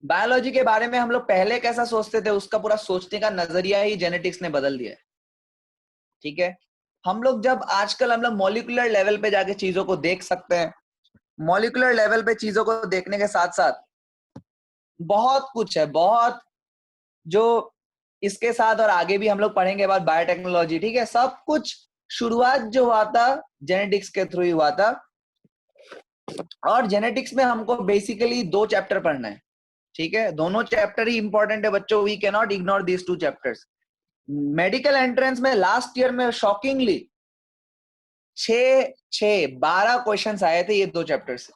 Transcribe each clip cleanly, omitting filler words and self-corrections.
Biology के बारे में हम लोग पहले कैसा सोचते थे, उसका पूरा सोचने का नजरिया ही जेनेटिक्स ने बदल दिया है। ठीक है, हम लोग जब आजकल हम लोग मॉलिक्यूलर लेवल पे जाके चीजों को देख सकते हैं। मॉलिक्यूलर लेवल पे चीजों को देखने के साथ साथ बहुत कुछ है, बहुत जो इसके साथ और आगे भी हम लोग पढ़ेंगे बाद बायोटेक्नोलॉजी। ठीक है, सब कुछ शुरुआत जो हुआ था जेनेटिक्स के थ्रू ही हुआ था। और जेनेटिक्स में हमको बेसिकली 2 चैप्टर पढ़ना है। ठीक है, दोनों चैप्टर ही इंपॉर्टेंट है बच्चों, we can not ignore these 2 chapters. Medical entrance में लास्ट ईयर में शॉकिंगली 12 क्वेश्चंस आए थे ये 2 चैप्टर से।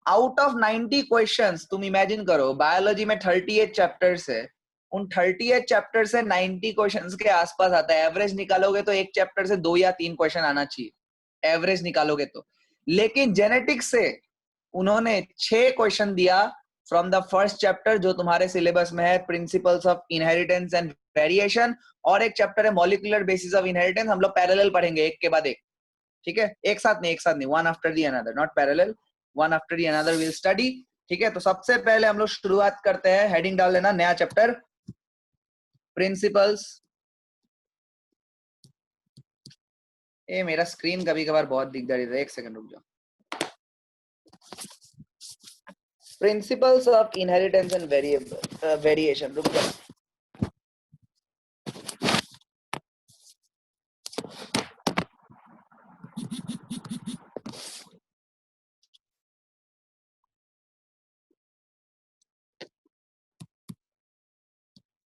आउट ऑफ 90 क्वेश्चंस, तुम इमेजिन करो बायोलॉजी में 38 चैप्टर्स है, उन 38 चैप्टर से 90 क्वेश्चंस के आसपास आता है। एवरेज निकालोगे तो एक चैप्टर से 2 या 3 क्वेश्चन आना चाहिए, एवरेज निकालोगे तो। लेकिन जेनेटिक्स से उन्होंने 6 क्वेश्चन दिया फ्रॉम द फर्स्ट चैप्टर जो तुम्हारे सिलेबस में है, principles of inheritance and variation, और एक चैप्टर है मॉलिक्यूलर बेसिस ऑफ इनहेरिटेंस। हम लोग पैरेलल पढ़ेंगे एक के बाद एक। ठीक है, एक साथ नहीं, one after the another, not parallel, one after the another will study. ठीक है, तो सबसे पहले हम लोग शुरुआत करते हैं, हेडिंग डाल देना नया चैप्टर, प्रिंसिपल्स। ये मेरा स्क्रीन कभी कभार बहुत दिकदारी है, एक सेकंड रुक जाओ। Principles of inheritance and variation, रुक जाओ।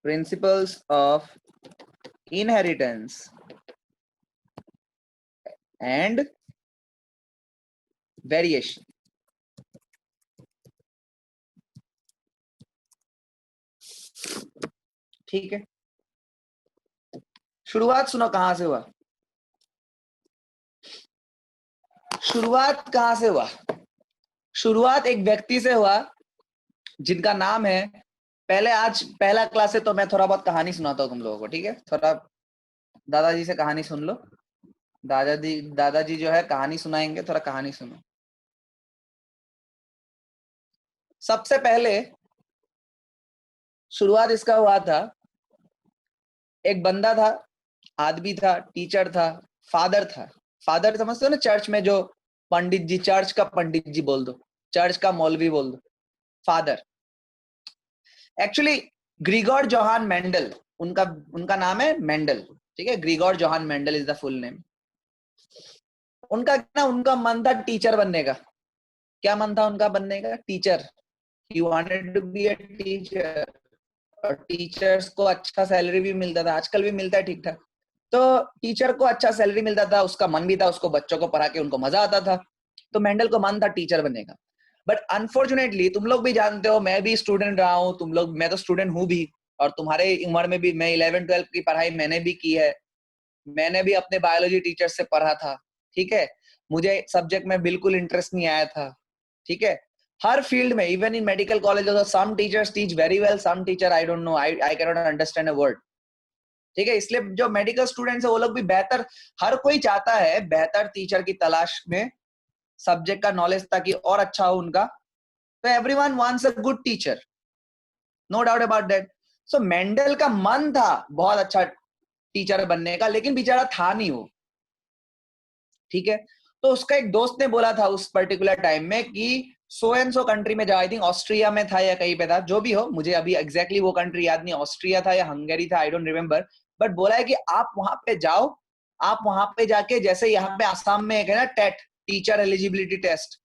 Principles of inheritance and variation। ठीक है, शुरुआत सुनो कहां से हुआ। शुरुआत कहां से हुआ? शुरुआत एक व्यक्ति से हुआ जिनका नाम है, पहले आज पहला क्लास है तो मैं थोड़ा बहुत कहानी सुनाता हूँ तुम लोगों को। ठीक है, थोड़ा दादाजी से कहानी सुन लो। दादाजी जो है कहानी सुनाएंगे, थोड़ा कहानी सुनो। सबसे पहले शुरुआत इसका हुआ था, एक बंदा था, आदमी था, टीचर था, फादर था। फादर समझते हो ना, चर्च में जो पंडित जी, चर्च का पंडित जी बोल दो, चर्च का मौलवी बोल दो, father. Actually Gregor Johan Mendel उनका नाम है, मेंडल। ठीक है, Gregor Johan Mendel is the full name. उनका मन था टीचर बनने का। क्या मन था उनका बनने का? Teacher. He wanted to be a teacher, और टीचर्स को अच्छा सैलरी भी मिलता था, आजकल भी मिलता है ठीक ठाक। तो टीचर को अच्छा सैलरी मिलता था, उसका मन भी था, उसको बच्चों को पढ़ा के उनको मजा आता था। तो मेंडल को मन था टीचर बनने का। बट अनफॉर्चुनेटली तुम लोग भी जानते हो, मैं भी स्टूडेंट रहा हूँ, तुम लोग, मैं तो स्टूडेंट हूँ भी, और तुम्हारे उम्र में भी मैं 11-12 की पढ़ाई मैंने भी की है। मैंने भी अपने बायोलॉजी टीचर से पढ़ा था। ठीक है, मुझे सब्जेक्ट में बिल्कुल इंटरेस्ट नहीं आया था। ठीक है, हर फील्ड में, even in medical college some teachers teach very well, some teacher I don't know, I can not understand a word. ठीक है, इसलिए जो मेडिकल स्टूडेंट्स है वो लोग भी बेहतर, हर कोई चाहता है बेहतर टीचर की तलाश में, सब्जेक्ट का नॉलेज ताकि और अच्छा हो उनका। तो everyone wants a good teacher, no doubt about that. So Mendel का मन था बहुत अच्छा टीचर बनने का, लेकिन बेचारा था नहीं वो। ठीक है, तो उसका एक दोस्त ने बोला था उस पर्टिकुलर टाइम में कि सो एंड सो कंट्री में जाओ, आई थिंक ऑस्ट्रिया में था या कहीं पे था, जो भी हो, मुझे अभी एग्जैक्टली वो कंट्री याद नहीं, ऑस्ट्रिया था या हंगरी था, आई डोंट रिमेम्बर। बट बोला है कि आप वहां पे जाओ, आप वहां पे जाके, जैसे यहाँ पे आसाम में एक है ना TET, teacher eligibility test,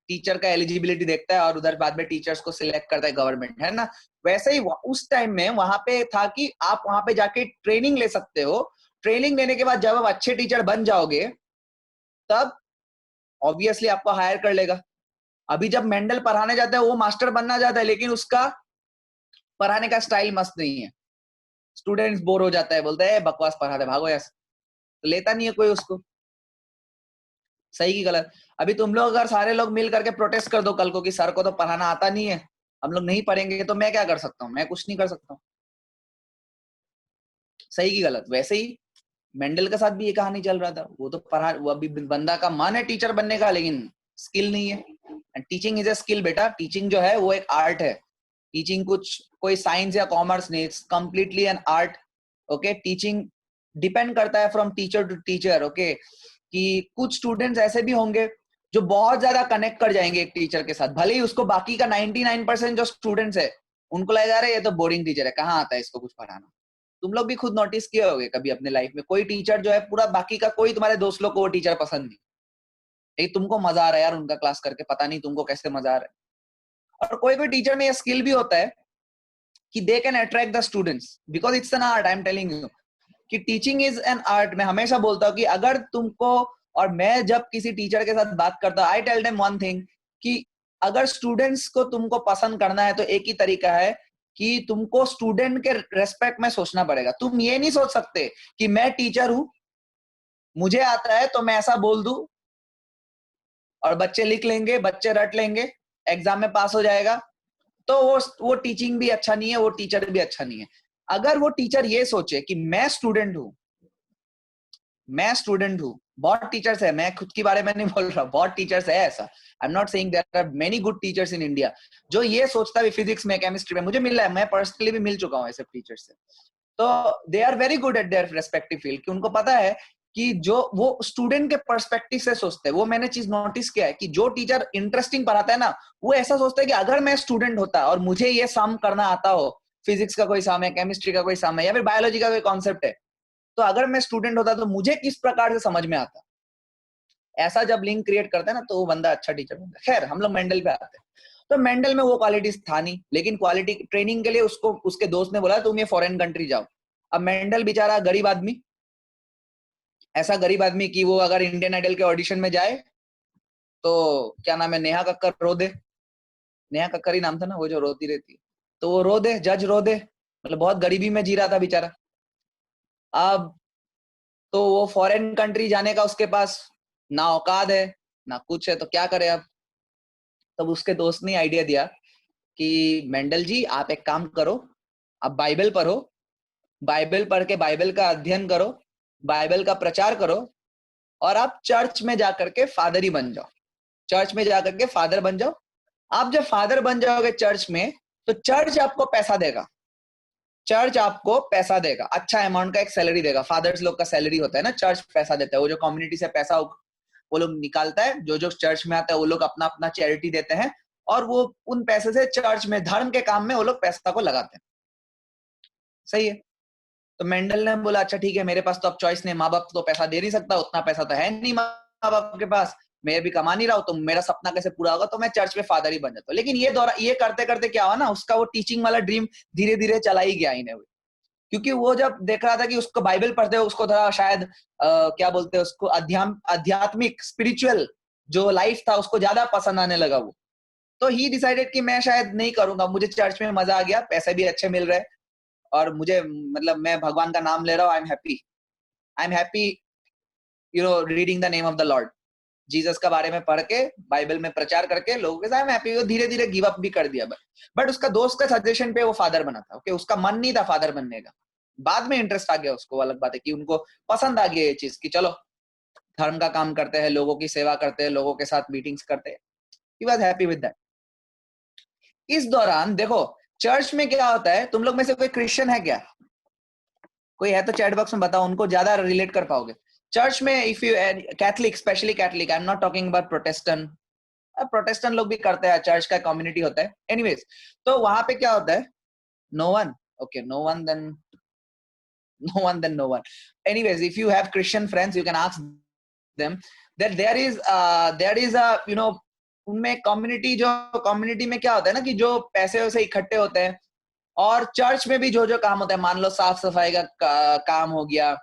teacher का एलिजिबिलिटी देखता है और उधर बाद में टीचर्स को सिलेक्ट करता है गवर्नमेंट, है ना। वैसे ही उस टाइम में वहां पे था कि आप वहां पे जाके ट्रेनिंग ले सकते हो। ट्रेनिंग लेने के बाद जब आप अच्छे टीचर बन जाओगे, तब ऑब्वियसली आपको हायर कर लेगा। अभी जब मेंडल पढ़ाने जाता है, वो मास्टर बनना चाहता है, लेकिन उसका पढ़ाने का स्टाइल मस्त नहीं है। स्टूडेंट्स बोर हो जाता है, बोलते हैं बकवास पढ़ाते, भागो यार, तो लेता नहीं है कोई उसको। सही की गलत? अभी तुम लोग अगर सारे लोग मिल करके प्रोटेस्ट कर दो कल को कि सर को तो पढ़ाना आता नहीं है, हम लोग नहीं पढ़ेंगे, तो मैं क्या कर सकता हूँ? मैं कुछ नहीं कर सकता हूँ। सही की गलत? वैसे ही मेंडल के साथ भी ये कहानी चल रहा था। वो तो पढ़ा, वो अभी बंदा का मन है टीचर बनने का, लेकिन स्किल नहीं है। And teaching is a skill बेटा, टीचिंग जो है वो एक आर्ट है। टीचिंग कुछ कोई साइंस या कॉमर्स नहीं, it's completely an art. Okay, teaching depend करता है from teacher to teacher. Okay, कि कुछ स्टूडेंट्स ऐसे भी होंगे जो बहुत ज्यादा कनेक्ट कर जाएंगे एक टीचर के साथ, भले ही उसको बाकी का 99% जो स्टूडेंट्स है उनको लगेगा अरे ये तो बोरिंग टीचर है, कहाँ आता है इसको कुछ पढ़ाना। तुम लोग भी खुद नोटिस किए होगे कभी अपने लाइफ में, कोई टीचर जो है पूरा, बाकी का कोई तुम्हारे दोस्त लोग को वो टीचर पसंद नहीं, लेकिन तुमको मजा आ रहा है यार उनका क्लास करके, पता नहीं तुमको कैसे मजा आ रहा है। और कोई कोई टीचर में ये स्किल भी होता है कि they can attract the students, because it's an art. I am telling you कि टीचिंग इज एन आर्ट। मैं हमेशा बोलता हूँ कि अगर तुमको, और मैं जब किसी टीचर के साथ बात करता हूँ, I tell them one thing कि अगर स्टूडेंट्स को तुमको पसंद करना है तो एक ही तरीका है कि तुमको स्टूडेंट के रेस्पेक्ट में सोचना पड़ेगा। तुम ये नहीं सोच सकते कि मैं टीचर हूं, मुझे आता है तो मैं ऐसा बोल दूं और बच्चे लिख लेंगे, बच्चे रट लेंगे, एग्जाम में पास हो जाएगा, तो वो टीचिंग भी अच्छा नहीं है, वो टीचर भी अच्छा नहीं है। अगर वो टीचर ये सोचे कि मैं स्टूडेंट हूं, मैं स्टूडेंट हूं, बहुत टीचर्स है, मैं खुद के बारे में नहीं बोल रहा, बहुत टीचर्स है ऐसा, I am not saying there are many good teachers in India, जो ये सोचता है फिजिक्स में, केमिस्ट्री में, मुझे मिला है, मैं पर्सनली भी मिल चुका हूँ ऐसे टीचर्स से, तो they are very good at their respective field, कि उनको पता है कि जो वो स्टूडेंट के पर्सपेक्टिव से सोचते हैं। वो मैंने चीज नोटिस किया है कि जो टीचर इंटरेस्टिंग पढ़ाता है ना, वो ऐसा सोचता है कि अगर मैं स्टूडेंट होता और मुझे ये सम करना आता हो, फिजिक्स का कोई सम है, केमिस्ट्री का कोई सम है, या फिर बायोलॉजी का कोई कॉन्सेप्ट है, तो अगर मैं स्टूडेंट होता तो मुझे किस प्रकार से समझ में आता। ऐसा जब लिंक क्रिएट करता है ना, तो वो बंदा अच्छा टीचर बनता है। खैर हम लोग मेंडल पे आते हैं, तो मेंडल में वो क्वालिटीज था नहीं, लेकिन क्वालिटी ट्रेनिंग के लिए उसको उसके दोस्त ने बोला तुम ये फॉरेन कंट्री जाओ। अब मेंडल बेचारा गरीब आदमी, ऐसा गरीब आदमी कि वो अगर इंडियन आइडल के ऑडिशन में जाए तो क्या नाम है, नेहा कक्कर रो दे, नेहा कक्कर ही नाम था ना वो जो रोती रहती है, तो वो रो दे, जज रो दे, मतलब बहुत गरीबी में जी रहा था बेचारा। अब तो वो फॉरेन कंट्री जाने का उसके पास ना औकात है ना कुछ है, तो क्या करे अब। तब उसके दोस्त ने आइडिया दिया कि मेंडल जी आप एक काम करो, आप बाइबल पढ़ो, बाइबल पढ़ के बाइबल का अध्ययन करो, बाइबल का प्रचार करो, और आप चर्च में जाकर के फादर ही बन जाओ, चर्च में जाकर के फादर बन जाओ। आप जब फादर बन जाओगे चर्च में, तो चर्च आपको पैसा देगा, चर्च आपको पैसा देगा, अच्छा अमाउंट का एक सैलरी देगा। फादर्स लोग का सैलरी होता है ना, चर्च पैसा देता है, वो जो कम्युनिटी से पैसा वो लोग निकालता है, जो जो चर्च में आता है वो लोग अपना अपना चैरिटी देते हैं, और वो उन पैसे से चर्च में धर्म के काम में वो लोग पैसा को लगाते हैं। सही है। तो मेंडल ने बोला अच्छा ठीक है, मेरे पास तो अब चॉइस नहीं, माँ बाप तो पैसा दे नहीं सकता, उतना पैसा तो है नहीं माँ बाप के पास, मैं भी कमा नहीं रहा हूँ, तो मेरा सपना कैसे पूरा होगा, तो मैं चर्च में फादर ही बन जाता हूँ। लेकिन ये करते करते क्या हुआ ना, उसका वो टीचिंग वाला ड्रीम धीरे धीरे चला ही गया इन्हें, क्योंकि वो जब देख रहा था कि उसको बाइबल पढ़ते हुए उसको थोड़ा शायद क्या बोलते हैं उसको, आध्यात्मिक स्पिरिचुअल जो लाइफ था उसको ज्यादा पसंद आने लगा वो, तो ही डिसाइडेड कि मैं शायद नहीं करूंगा, मुझे चर्च में मजा आ गया, पैसे भी अच्छे मिल रहे, और मुझे मतलब मैं भगवान का नाम ले रहा हूँ, I am happy reading the name of the Lord, Jesus का बारे में पढ़ के बाइबल में प्रचार करके लोगों के साथ हैप्पी। वो धीरे धीरे गिव अप भी कर दिया, बट उसका दोस्त का सजेशन पे वो फादर बना था। ओके, उसका मन नहीं था फादर बनने का, बाद में इंटरेस्ट आ गया उसको, अलग बात है कि उनको पसंद आ गया ये चीज कि चलो धर्म का काम करते हैं, लोगों की सेवा करते हैं, लोगों के साथ मीटिंग्स करते हैं। He was happy with that. इस दौरान देखो चर्च में क्या होता है, तुम लोग में से कोई क्रिश्चियन है क्या, कोई है तो चैट बॉक्स में बताओ, उनको ज्यादा रिलेट कर पाओगे। चर्च में if you Catholic, specially Catholic, I am not talking about Protestant, Protestant लोग भी करते हैं, चर्च का कम्युनिटी होता है, एनीवेज, तो वहां पे क्या होता है, no one, okay no one then no one, anyways if you have Christian friends you can ask them that there is a उनमें कम्युनिटी में क्या होता है ना कि जो पैसे वैसे इकट्ठे होते हैं, और चर्च में भी जो जो काम होता है, मान लो साफ सफाई का काम हो गया,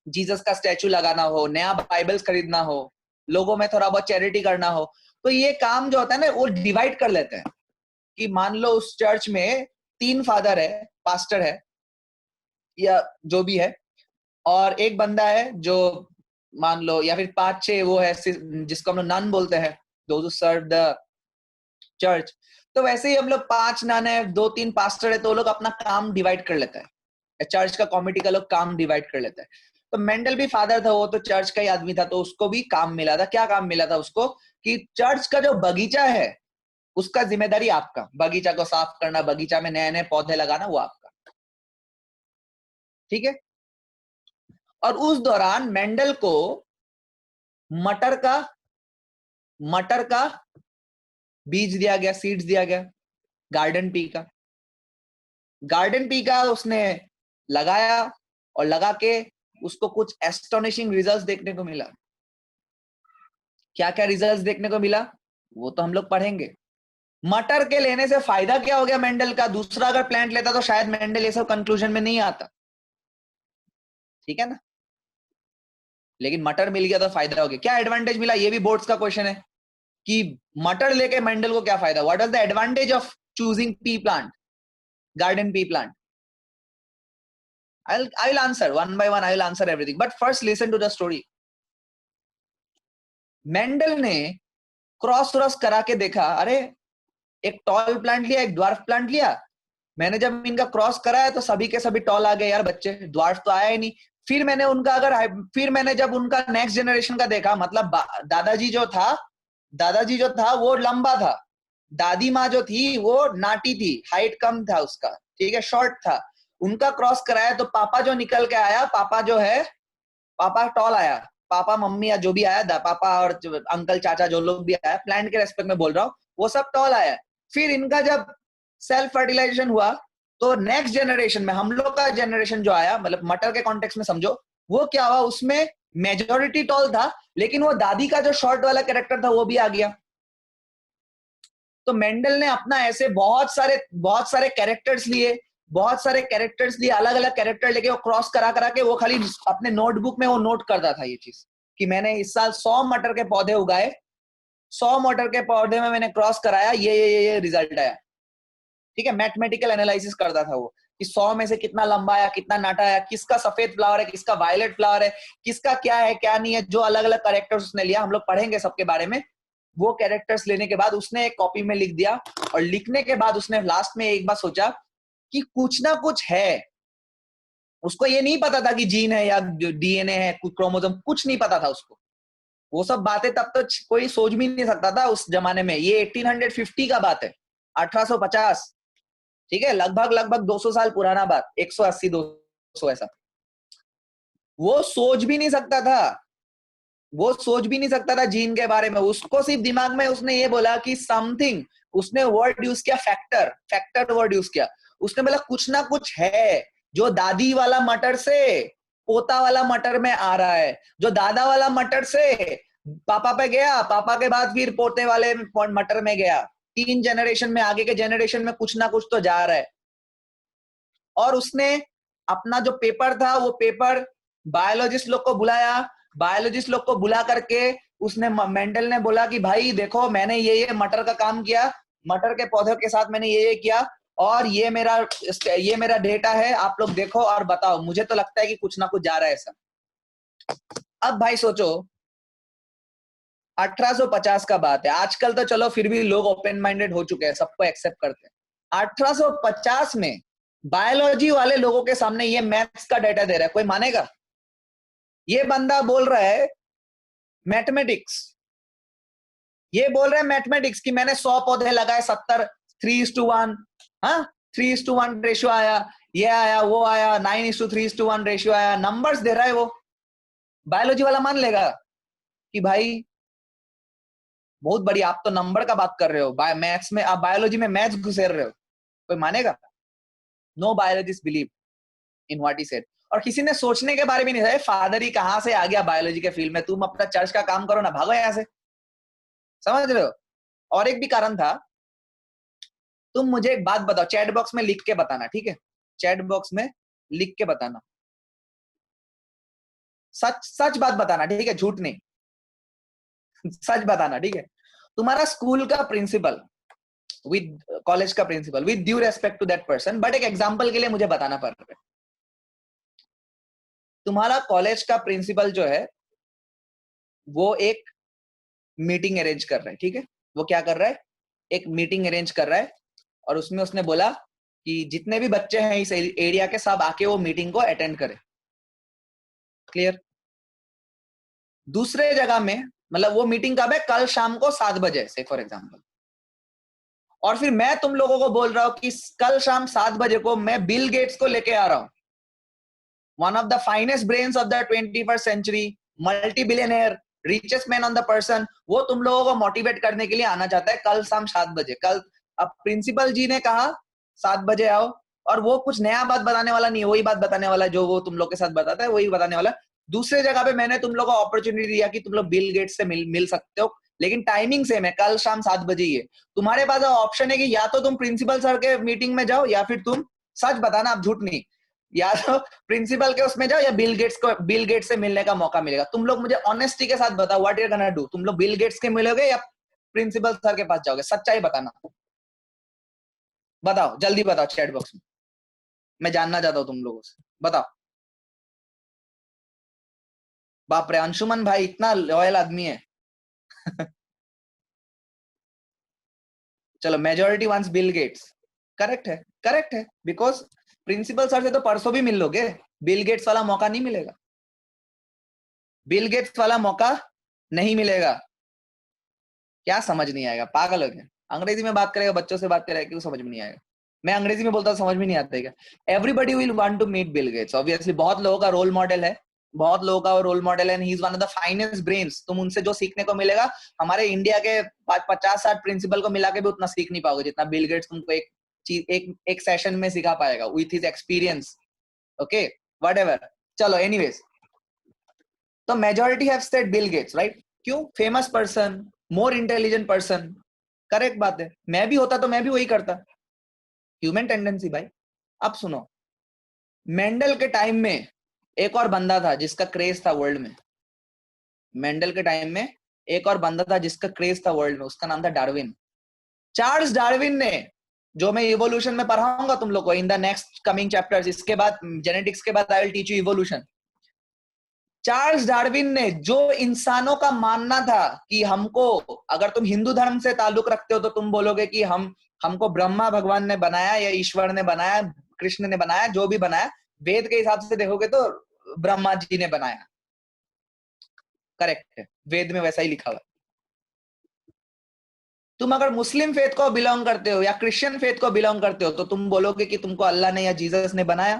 जीसस का स्टैचू लगाना हो, नया बाइबल्स खरीदना हो, लोगों में थोड़ा बहुत चैरिटी करना हो, तो ये काम जो होता है ना वो डिवाइड कर लेते हैं कि मान लो उस चर्च में 3 फादर है, पास्टर है या जो भी है, और एक बंदा है जो मान लो, या फिर 5-6 वो है जिसको हम लोग नन बोलते हैं, those who serve the church. तो वैसे ही हम लोग 5 नन है, 2-3 पास्टर है, तो लोग अपना काम डिवाइड कर लेता है, चर्च का कमिटी का लोग काम डिवाइड कर लेता है। तो मेंडल भी फादर था, वो तो चर्च का ही आदमी था, तो उसको भी काम मिला था। क्या काम मिला था उसको, कि चर्च का जो बगीचा है उसका जिम्मेदारी आपका, बगीचा को साफ करना, बगीचा में नए नए पौधे लगाना, वो आपका, ठीक है। और उस दौरान मेंडल को मटर का मटर का बीज दिया गया, सीड्स दिया गया, गार्डन पी का। गार्डन पी का उसने लगाया और लगा के उसको कुछ एस्टोनिशिंग रिजल्ट्स देखने को मिला। क्या क्या रिजल्ट्स देखने को मिला वो तो हम लोग पढ़ेंगे। मटर के लेने से फायदा क्या हो गया मेंडल का? दूसरा अगर प्लांट लेता तो शायद मेंडल ये सब कंक्लूजन में नहीं आता, ठीक है ना। लेकिन मटर मिल गया तो फायदा हो गया। क्या एडवांटेज मिला? ये भी बोर्ड्स का क्वेश्चन है कि मटर लेके मेंडल को क्या फायदा? What is the advantage of choosing P plant, garden pea plant? I'll answer one by one. I'll answer everything. But first, listen to the story. Mendel ने क्रॉस करा के देखा, अरे एक टॉल प्लांट लिया, एक ड्वार्फ प्लांट लिया। मैंने जब इनका क्रॉस कराया तो सभी के सभी टॉल आ गए यार बच्चे, ड्वार्फ तो आया ही नहीं। फिर मैंने जब उनका नेक्स्ट जनरेशन का देखा, मतलब दादाजी जो था वो लंबा था, दादी माँ जो थी वो नाटी थी, हाइट कम था उसका, ठीक है, शॉर्ट था। उनका क्रॉस कराया तो पापा जो निकल के आया, पापा टॉल आया, पापा मम्मी या जो भी आया, पापा और अंकल चाचा जो लोग भी आया, प्लांट के रेस्पेक्ट में बोल रहा हूँ, वो सब टॉल आया। फिर इनका जब सेल्फ फर्टिलाइजेशन हुआ तो नेक्स्ट जनरेशन में हम लोग का जनरेशन जो आया, मतलब मटर के कॉन्टेक्स्ट में समझो, वो क्या हुआ, उसमें मेजोरिटी टॉल था, लेकिन वो दादी का जो शॉर्ट वाला कैरेक्टर था वो भी आ गया। तो मेंडल ने अपना ऐसे बहुत सारे कैरेक्टर्स लिए, अलग अलग कैरेक्टर लेके वो क्रॉस करा करा के वो खाली अपने नोटबुक में वो नोट करता था ये चीज कि मैंने इस साल 100 मटर के पौधे उगाए, 100 मटर के पौधे में मैंने क्रॉस कराया, ये रिजल्ट आया, ठीक है। मैथमेटिकल एनालिसिस करता था वो कि 100 में से कितना लंबा आया, कितना नाटा आया, किसका सफेद फ्लावर है, किसका वायलेट फ्लावर है, किसका क्या है क्या नहीं है, जो अलग अलग कैरेक्टर्स उसने लिया, हम लोग पढ़ेंगे सबके बारे में। वो कैरेक्टर्स लेने के बाद उसने एक कॉपी में लिख दिया, और लिखने के बाद उसने लास्ट में एक बार सोचा कि कुछ ना कुछ है। उसको ये नहीं पता था कि जीन है या डीएनए है, कुछ क्रोमोसोम, कुछ नहीं पता था उसको। वो सब बातें तब तो कोई सोच भी नहीं सकता था उस जमाने में। ये 1850 का बात है, 1850, ठीक है, लगभग 200 साल पुराना बात, 180 200 ऐसा। वो सोच भी नहीं सकता था, जीन के बारे में। उसको सिर्फ दिमाग में उसने ये बोला कि समथिंग, उसने वर्ड यूज किया, फैक्टर वर्ड यूज किया। उसने बोला कुछ ना कुछ है जो दादी वाला मटर से पोता वाला मटर में आ रहा है, जो दादा वाला मटर से पापा पे गया, पापा के बाद फिर पोते वाले मटर में गया, 3 जनरेशन में, आगे के जनरेशन में कुछ ना कुछ तो जा रहा है। और उसने अपना जो पेपर था, वो पेपर बायोलॉजिस्ट लोग को बुलाया, बायोलॉजिस्ट लोग को बुला करके उसने, मेंडल ने बोला कि भाई देखो मैंने ये मटर का काम किया, मटर के पौधों के साथ मैंने ये किया, और ये मेरा डेटा है, आप लोग देखो और बताओ, मुझे तो लगता है कि कुछ ना कुछ जा रहा है ऐसा। अब भाई सोचो 1850 का बात है, आजकल तो चलो फिर भी लोग ओपन माइंडेड हो चुके हैं, सबको एक्सेप्ट करते हैं। 1850 में बायोलॉजी वाले लोगों के सामने ये मैथ्स का डेटा दे रहा है, कोई मानेगा? ये बंदा बोल रहा है मैथमेटिक्स, कि मैंने 100 पौधे लगाए, 70 3:1, हाँ 3:1 रेशियो आया, ये आया वो आया, 9:3:1 रेशियो आया, नंबर्स दे रहा है वो। बायोलॉजी वाला मान लेगा कि भाई बहुत बढ़िया, आप तो नंबर का बात कर रहे हो, मैथ्स में आप, बायोलॉजी में मैथ्स घुसेर रहे हो, कोई मानेगा? No biologist believe in what he said. और किसी ने सोचने के बारे में नहीं था, फादर ही कहां से आ गया बायोलॉजी के फील्ड में, तुम अपना चर्च का काम करो ना, भागो यहां से, समझ रहे हो। और एक भी कारण था, तुम मुझे एक बात बताओ, चैट बॉक्स में लिख के बताना, ठीक है, चैट बॉक्स में लिख के बताना, सच सच बात बताना, ठीक है, झूठ नहीं, सच बताना, ठीक है। तुम्हारा स्कूल का प्रिंसिपल विद कॉलेज का principal, with due respect to that person, but एक एग्जांपल के लिए मुझे बताना पड़ रहा है, तुम्हारा कॉलेज का प्रिंसिपल जो है वो एक मीटिंग अरेंज कर रहा है, ठीक है, वो क्या कर रहा है, एक मीटिंग अरेंज कर रहा है, और उसमें उसने बोला कि जितने भी बच्चे हैं इस एरिया के, सब आके वो मीटिंग को अटेंड करें, क्लियर। दूसरे जगह में, मतलब वो मीटिंग कब है, कल शाम को 7 बजे से, फॉर एग्जाम्पल और फिर मैं तुम लोगों को बोल रहा हूं कि कल शाम 7 बजे को मैं बिल गेट्स को लेके आ रहा हूं, one of the finest brains of the 21st century, multi billionaire, richest man on the person, वो तुम लोगों को मोटिवेट करने के लिए आना चाहता है कल शाम 7 बजे। कल अब प्रिंसिपल जी ने कहा 7 बजे आओ, और वो कुछ नया बात बताने वाला नहीं है, वही बात बताने वाला जो वो तुम लोग के साथ बताता है, वही बताने वाला। दूसरे जगह पे मैंने तुम लोग को अपॉर्चुनिटी दिया कि तुम लोग बिल गेट्स से मिल सकते हो, लेकिन टाइमिंग सेम है, कल शाम 7 बजे ही है। तुम्हारे पास ऑप्शन है कि या तो तुम प्रिंसिपल सर के मीटिंग में जाओ, या फिर तुम सच बताना, आप झूठ नहीं, या तो प्रिंसिपल के उसमें जाओ, या बिल गेट्स से मिलने का मौका मिलेगा। तुम लोग मुझे ऑनेस्टी के साथ बताओ, व्हाट यू गोना डू? तुम लोग बिल गेट्स के मिलोगे या प्रिंसिपल सर के पास जाओगे? सच्चाई बताना, बताओ, जल्दी बताओ चैट बॉक्स में, मैं जानना चाहता हूं तुम लोगों से, बताओ। बाप रे, अंशुमन भाई इतना लॉयल आदमी है। चलो, majority wants Bill Gates, correct है, करेक्ट है, बिकॉज प्रिंसिपल सर से तो परसों भी मिल लोगे, बिल गेट्स वाला मौका नहीं मिलेगा, बिल गेट्स वाला मौका नहीं मिलेगा। क्या समझ नहीं आएगा, पागल हो गया? अंग्रेजी में बात करेगा, बच्चों से बात करेगा, क्यों समझ में नहीं आएगा? मैं अंग्रेजी में बोलता हूं, समझ में नहीं आता है क्या? Everybody will want to meet Bill Gates, obviously बहुत लोगों का रोल मॉडल है, बहुत लोगों का रोल मॉडल है, he is one of the finest brains. तुम उनसे जो सीखने को मिलेगा, हमारे इंडिया के 50-60 प्रिंसिपल को मिला के भी उतना सीख नहीं पाओगे जितना बिल गेट्स तुमको एक चीज, एक सेशन में सिखा पाएगा with his experience. Okay, whatever, चलो एनीवेज। तो majority have said Bill Gates, right? क्यों? Famous person, more intelligent person, correct बात है। मैं भी होता तो मैं भी वही करता, ह्यूमन टेंडेंसी भाई। अब सुनो, मेंडल के टाइम में एक और बंदा था जिसका क्रेज था वर्ल्ड में, मेंडल के टाइम में एक और बंदा था जिसका क्रेज था वर्ल्ड में, उसका नाम था डार्विन, चार्ल्स डार्विन ने, जो मैं इवोल्यूशन में पढ़ाऊंगा तुम लोग को in the next coming chapters, इसके बाद जेनेटिक्स के बाद I will teach you evolution. Charles Darwin ने, जो इंसानों का मानना था कि हमको, अगर तुम हिंदू धर्म से ताल्लुक रखते हो तो तुम बोलोगे कि हमको ब्रह्मा भगवान ने बनाया या ईश्वर ने बनाया, कृष्ण ने बनाया, जो भी बनाया, वेद के हिसाब से देखोगे तो ब्रह्मा जी ने बनाया, करेक्ट है, वेद में वैसा ही लिखा हुआ। तुम अगर मुस्लिम फेथ को बिलोंग करते हो या क्रिश्चियन फेथ को बिलोंग करते हो तो तुम बोलोगे कि तुमको अल्लाह ने या जीसस ने बनाया।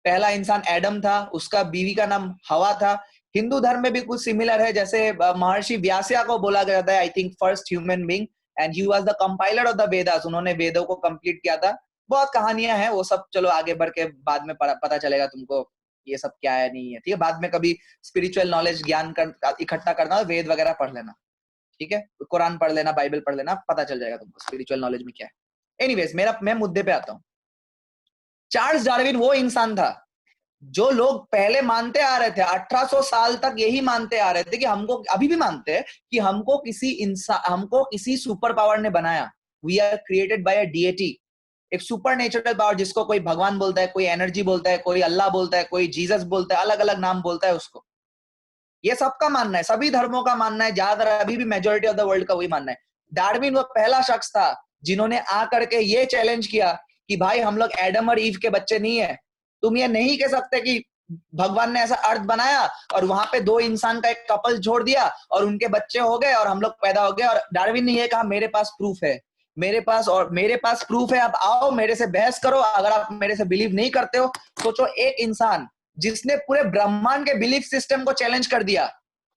पहला इंसान एडम था, उसका बीवी का नाम हवा था। हिंदू धर्म में भी कुछ सिमिलर है, जैसे महर्षि व्यास्या को बोला जाता है I think first human being, and he was the compiler of the Vedas, उन्होंने वेदों को कंप्लीट किया था। बहुत कहानियां हैं, वो सब चलो आगे बढ़ के बाद में पता चलेगा तुमको ये सब क्या है नहीं है, ठीक है? बाद में कभी स्पिरिचुअल नॉलेज ज्ञान इकट्ठा करना, वेद वगैरह पढ़ लेना, ठीक है? कुरान पढ़ लेना, बाइबल पढ़ लेना, पता चल जाएगा तुमको स्पिरिचुअल नॉलेज में क्या है। एनीवेज, मैं मुद्दे पे आता हूँ। चार्ल्स डार्विन वो इंसान था जो लोग पहले मानते आ रहे थे, 1800 साल तक यही मानते आ रहे थे कि हमको, अभी भी मानते हैं कि हमको किसी सुपर पावर ने बनाया। We are created by a deity, एक सुपर नेचुरल पावर, जिसको कोई भगवान बोलता है, कोई एनर्जी बोलता है, कोई अल्लाह बोलता है, कोई जीसस बोलता है, अलग अलग नाम बोलता है उसको। ये सबका मानना है, सभी धर्मों का मानना है, ज्यादातर अभी भी मेजोरिटी ऑफ द वर्ल्ड का वही मानना है। डार्विन वो पहला शख्स था जिन्होंने आकर के ये चैलेंज किया कि भाई हम लोग एडम और ईव के बच्चे नहीं है। तुम ये नहीं कह सकते कि भगवान ने ऐसा अर्थ बनाया और वहां पे दो इंसान का एक कपल छोड़ दिया और उनके बच्चे हो गए और हम लोग पैदा हो गए। और डार्विन ने ये कहा मेरे पास प्रूफ है, मेरे पास प्रूफ है, आप आओ मेरे से बहस करो। अगर आप मेरे से बिलीव नहीं करते हो, सोचो एक इंसान जिसने पूरे ब्रह्मांड के बिलीफ सिस्टम को चैलेंज कर दिया,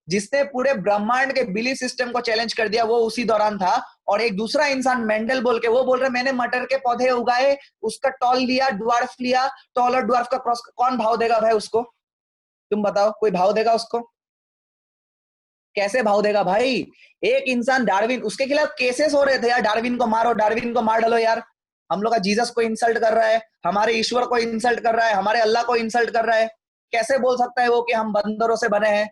जिसने पूरे ब्रह्मांड के बिलीफ सिस्टम को चैलेंज कर दिया, वो उसी दौरान था। और एक दूसरा इंसान मेंडल बोल के, वो बोल रहे मैंने मटर के पौधे उगाए, उसका टॉल लिया, ड्वार्फ लिया, टॉल और ड्वार्फ का क्रॉस, कौन भाव देगा भाई उसको? तुम बताओ, कोई भाव देगा उसको? कैसे भाव देगा भाई? एक इंसान डार्विन, उसके खिलाफ केसेस हो रहे थे यार, डार्विन को मारो, डार्विन को मार डालो यार, हम लोग का जीसस को इंसल्ट कर रहा है, हमारे ईश्वर को इंसल्ट कर रहा है, हमारे अल्लाह को इंसल्ट कर रहा है। कैसे बोल सकता है वो कि हम बंदरों से बने हैं?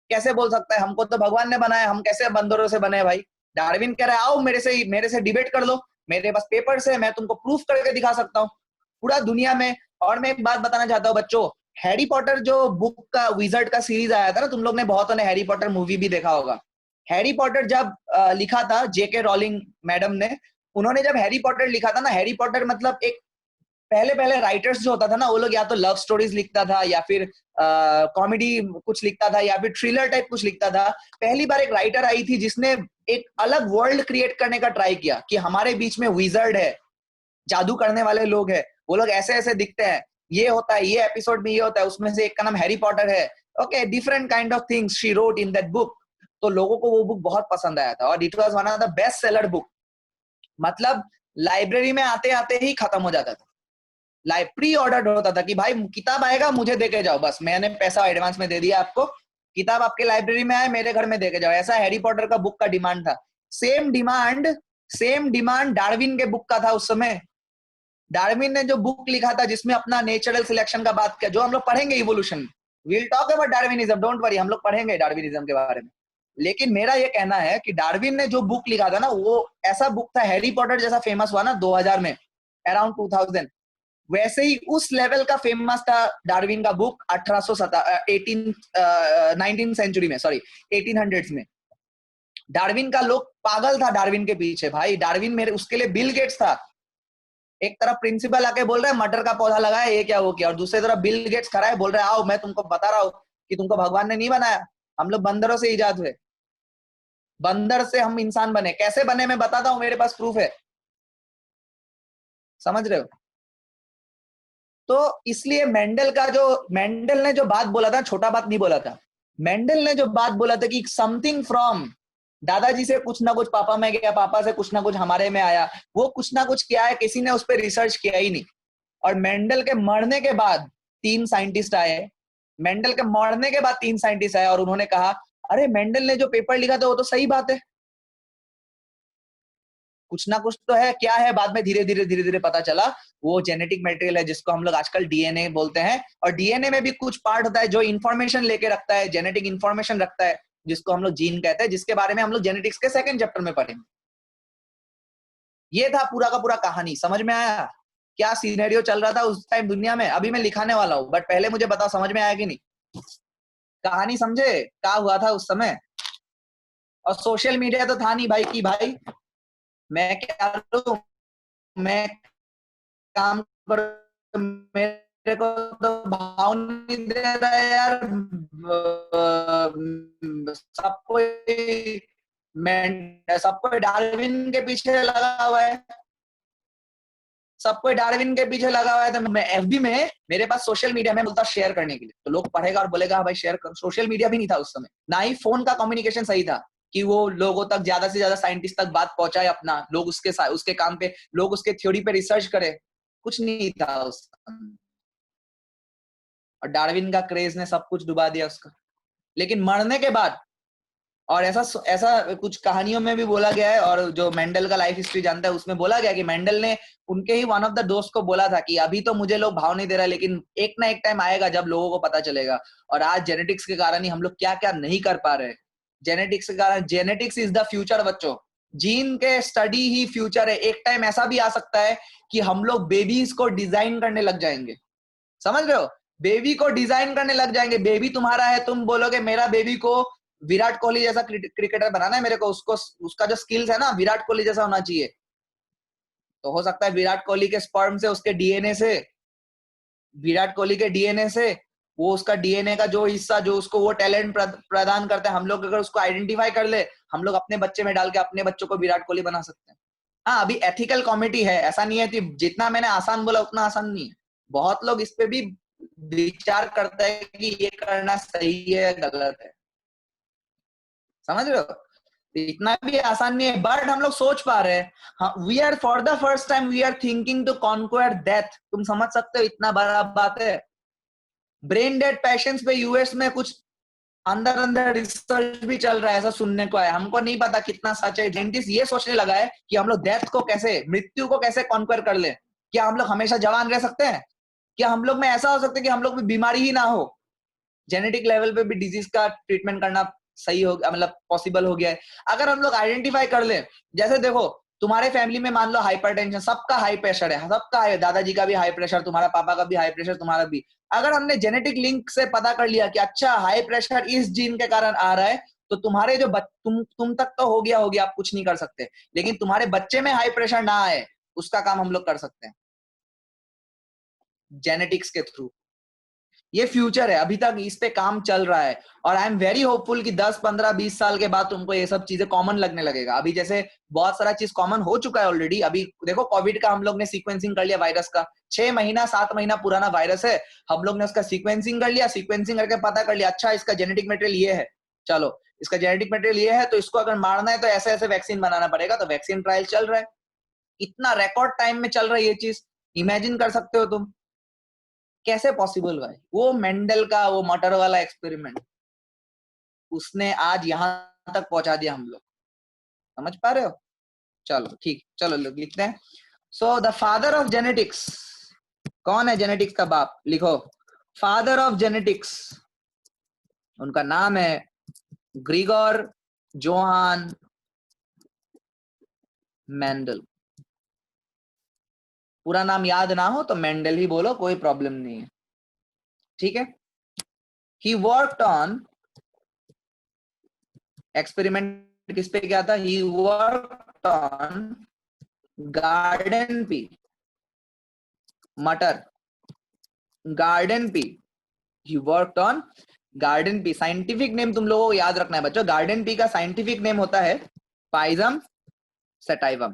कैसे बोल सकता है? हमको तो भगवान ने बनाया, हम कैसे बंदरों से बने हैं भाई? डार्विन कह रहा है आओ मेरे से डिबेट कर लो, मेरे पास पेपर्स है, मैं तुमको प्रूफ करके दिखा सकता हूँ पूरा दुनिया में। और मैं एक बात बताना चाहता हूँ बच्चों, हैरी पॉटर जो बुक का विजर्ड का सीरीज आया था ना, तुम लोग ने, बहुतों ने हैरी पॉटर मूवी भी देखा होगा। हैरी पॉटर जब लिखा था जेके रॉलिंग मैडम ने, उन्होंने जब हैरी पॉटर लिखा था ना, हैरी पॉटर मतलब एक पहले पहले राइटर्स जो होता था ना, वो लोग या तो लव स्टोरीज लिखता था या फिर कॉमेडी कुछ लिखता था या फिर थ्रिलर टाइप कुछ लिखता था। पहली बार एक राइटर आई थी जिसने एक अलग वर्ल्ड क्रिएट करने का ट्राई किया कि हमारे बीच में विजर्ड है, जादू करने वाले लोग हैं, वो लोग ऐसे ऐसे दिखते हैं, ये होता है, ये एपिसोड में ये होता है, उसमें से एक का नाम हैरी पॉटर है। Okay, different kind of things she wrote in that book. तो लोगों को वो बुक बहुत पसंद आया था और it was one of the best seller book. मतलब लाइब्रेरी में आते आते ही खत्म हो जाता था। प्री ऑर्डर होता था कि भाई किताब आएगा मुझे देके जाओ, बस मैंने पैसा एडवांस में दे दिया आपको, किताब आपके लाइब्रेरी में आए मेरे घर में देके जाओ। ऐसा हैरी पॉटर का बुक का डिमांड था। सेम डिमांड डार्विन के बुक का था उस समय। डार्विन ने जो बुक लिखा था जिसमें अपना नेचुरल सिलेक्शन का बात किया, जो हम लोग पढ़ेंगे evolution, we'll talk about Darwinism, don't worry, हम लोग पढ़ेंगे डार्विनिज्म के बारे में। लेकिन मेरा ये कहना है कि डार्विन ने जो बुक लिखा था ना, वो ऐसा बुक था, हैरी पॉटर जैसा फेमस हुआ ना 2000 में, अराउंड 2000, वैसे ही उस लेवल का फेमस था डार्विन का बुक 19 सेंचुरी में, सॉरी 1800s में। डार्विन का लोग पागल था डार्विन के पीछे भाई। डार्विन मेरे उसके लिए बिल गेट्स था। एक तरफ प्रिंसिपल आके बोल रहा है मटर का पौधा लगाया, ये क्या वो किया, और दूसरी तरफ बिल गेट्स खड़ा है बोल रहा है आओ मैं तुमको बता रहा हूँ कि तुमको भगवान ने नहीं बनाया, हम लोग बंदरों से इजाद हुए, बंदर से हम इंसान बने। कैसे बने मैं बताता हूँ, मेरे पास प्रूफ है। समझ रहे हो? तो इसलिए मेंडल ने जो बात बोला था, छोटा बात नहीं बोला था। मेंडल ने जो बात बोला था कि समथिंग फ्रॉम दादाजी से कुछ ना कुछ पापा में गया, पापा से कुछ ना कुछ हमारे में आया, वो कुछ ना कुछ किया है, किसी ने उस पर रिसर्च किया ही नहीं। और मेंडल के मरने के बाद 3 साइंटिस्ट आए, मेंडल के मरने के बाद 3 साइंटिस्ट आए और उन्होंने कहा अरे मेंडल ने जो पेपर लिखा था वो तो सही बात है, कुछ ना कुछ तो है, क्या है बाद में धीरे धीरे पता चला वो जेनेटिक मटेरियल है जिसको हम लोग आजकल डीएनए बोलते हैं। और डीएनए में भी कुछ पार्ट होता है जो इंफॉर्मेशन लेके रखता है, जेनेटिक इंफॉर्मेशन रखता है, जिसको हम लोग जीन कहते हैं, जिसके बारे में हम लोग जेनेटिक्स के सेकंड चैप्टर में पढ़ेंगे। ये था पूरा का पूरा कहानी। समझ में आया क्या सिनेरियो चल रहा था उस टाइम दुनिया में? अभी मैं लिखाने वाला हूँ, बट पहले मुझे बताओ समझ में आया कि नहीं? कहानी समझे क्या हुआ था उस समय? और सोशल मीडिया तो था नहीं भाई कि भाई मैं क्या करूं, मैं काम कर, मेरे को तो भाव नहीं दे रहा है यार, सबको डार्विन के पीछे लगा हुआ है, सब कोई डार्विन के पीछे लगा हुआ है। तो मैं एफबी में, मेरे पास सोशल मीडिया में बोलता शेयर करने के लिए, तो लोग पढ़ेगा और बोलेगा हाँ भाई शेयर कर। सोशल मीडिया भी नहीं था उस समय, ना ही फोन का कम्युनिकेशन सही था कि वो लोगों तक ज्यादा से ज्यादा साइंटिस्ट तक बात पहुंचाए अपना, लोग उसके काम पे, लोग उसके थ्योरी पे रिसर्च करे, कुछ नहीं था उस समय। और डार्विन का क्रेज ने सब कुछ डुबा दिया उसका। लेकिन मरने के बाद, और ऐसा ऐसा कुछ कहानियों में भी बोला गया है, और जो मेंडल का लाइफ हिस्ट्री जानता है उसमें बोला गया कि मेंडल ने उनके ही वन ऑफ द दोस्त को बोला था कि अभी तो मुझे लोग भाव नहीं दे रहा, लेकिन एक ना एक टाइम आएगा जब लोगों को पता चलेगा। और आज जेनेटिक्स के कारण ही हम लोग क्या क्या नहीं कर पा रहे। जेनेटिक्स के कारण, जेनेटिक्स इज द फ्यूचर बच्चों, जीन के स्टडी ही फ्यूचर है। एक टाइम ऐसा भी आ सकता है कि हम लोग बेबीज को डिजाइन करने लग जाएंगे। समझ रहे हो? बेबी को डिजाइन करने लग जाएंगे। बेबी तुम्हारा है, तुम बोलोगे मेरा बेबी को विराट कोहली जैसा क्रिकेटर बनाना है मेरे को, उसको उसका जो स्किल्स है ना विराट कोहली जैसा होना चाहिए। तो हो सकता है विराट कोहली के स्पर्म से, उसके डीएनए से, विराट कोहली के डीएनए से, वो उसका डीएनए का जो हिस्सा जो उसको वो टैलेंट प्रदान करता है, हम लोग अगर उसको आइडेंटिफाई कर ले, हम लोग अपने बच्चे में डाल के अपने बच्चों को विराट कोहली बना सकते हैं। हाँ, अभी एथिकल कॉमिटी है, ऐसा नहीं है कि जितना मैंने आसान बोला उतना आसान नहीं है। बहुत लोग इस पे भी विचार करते हैं कि ये करना सही है गलत है। समझ रहे हो? इतना भी आसान नहीं है, बट हम लोग सोच पा रहे हैं। We are for the first time we are thinking to conquer death. तुम समझ सकते हो इतना बड़ा बात है। ब्रेन डेड पेशेंट्स पे यूएस में कुछ अंदर अंदर रिसर्च भी चल रहा है, ऐसा सुनने को है, हमको नहीं पता कितना सच है। साइंटिस्ट ये सोचने लगा है कि हम लोग डेथ को कैसे, मृत्यु को कैसे कॉन्क्वेयर कर ले। क्या हम लोग हमेशा जवान रह सकते हैं? क्या हम लोग में ऐसा हो सकता है कि हम लोग में बीमारी ही ना हो? जेनेटिक लेवल पे भी डिजीज का ट्रीटमेंट करना सही हो, मतलब पॉसिबल हो गया है अगर हम लोग आइडेंटिफाई कर ले। जैसे देखो, तुम्हारे फैमिली में मान लो हाइपरटेंशन, सबका हाई प्रेशर है, सबका है, दादाजी का भी हाई प्रेशर, तुम्हारा पापा का भी हाई प्रेशर, तुम्हारा भी। अगर हमने जेनेटिक लिंक से पता कर लिया कि अच्छा हाई प्रेशर इस जीन के कारण आ रहा है, तो तुम्हारे जो तुम तक तो हो गया, आप कुछ नहीं कर सकते, लेकिन तुम्हारे बच्चे में हाई प्रेशर ना आए उसका काम हम लोग कर सकते हैं। जेनेटिक्स के थ्रू। ये फ्यूचर है, अभी तक इस पे काम चल रहा है और आई एम वेरी होपफुल कि 10, 15, 20 साल के बाद तुमको ये सब चीजें कॉमन लगने लगेगा। अभी जैसे बहुत सारा चीज कॉमन हो चुका है ऑलरेडी। अभी देखो कोविड का हम लोग ने सीक्वेंसिंग कर लिया वायरस का, 6 महीना 7 महीना पुराना वायरस है, हम लोग ने उसका सीक्वेंसिंग कर लिया, सीक्वेंसिंग करके पता कर लिया अच्छा इसका जेनेटिक मटेरियल ये है, चलो इसका जेनेटिक मटेरियल ये है तो इसको अगर मारना है तो ऐसे ऐसे वैक्सीन बनाना पड़ेगा, तो वैक्सीन ट्रायल चल रहा है, इतना रिकॉर्ड टाइम में चल रहा है ये चीज। इमेजिन कर सकते हो तुम कैसे पॉसिबल हुआ है? वो मेंडल का वो मटर वाला एक्सपेरिमेंट उसने आज यहां तक पहुंचा दिया हम लोग, समझ पा रहे हो? चलो ठीक, चलो लोग लिखते हैं। So the father of genetics, कौन है जेनेटिक्स का बाप? लिखो फादर ऑफ जेनेटिक्स, उनका नाम है ग्रीगोर जोहान मेंडल। पूरा नाम याद ना हो तो मेंडल ही बोलो, कोई प्रॉब्लम नहीं है, ठीक है। ही वर्कड ऑन एक्सपेरिमेंट किस पे क्या था? He worked on garden pea, मटर, garden pea. He worked on garden pea. Scientific name तुम लोगों को याद रखना है बच्चों, गार्डन पी का साइंटिफिक नेम होता है पाइजम सेटाइवम।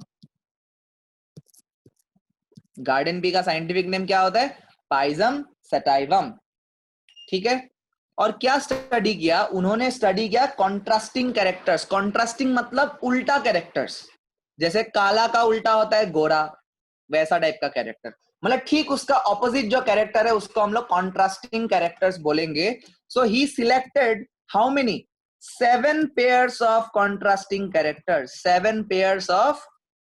गार्डन पी का साइंटिफिक नेम क्या होता है? पाइजम सेटाइवम, ठीक है। और क्या स्टडी किया उन्होंने? स्टडी किया कॉन्ट्रास्टिंग कैरेक्टर्स। कॉन्ट्रास्टिंग मतलब उल्टा कैरेक्टर्स, जैसे काला का उल्टा होता है गोरा, वैसा टाइप का कैरेक्टर, मतलब ठीक उसका ऑपोजिट जो कैरेक्टर है उसको हम लोग कॉन्ट्रास्टिंग कैरेक्टर्स बोलेंगे। So he selected how many? 7 pairs of contrasting characters, 7 pairs of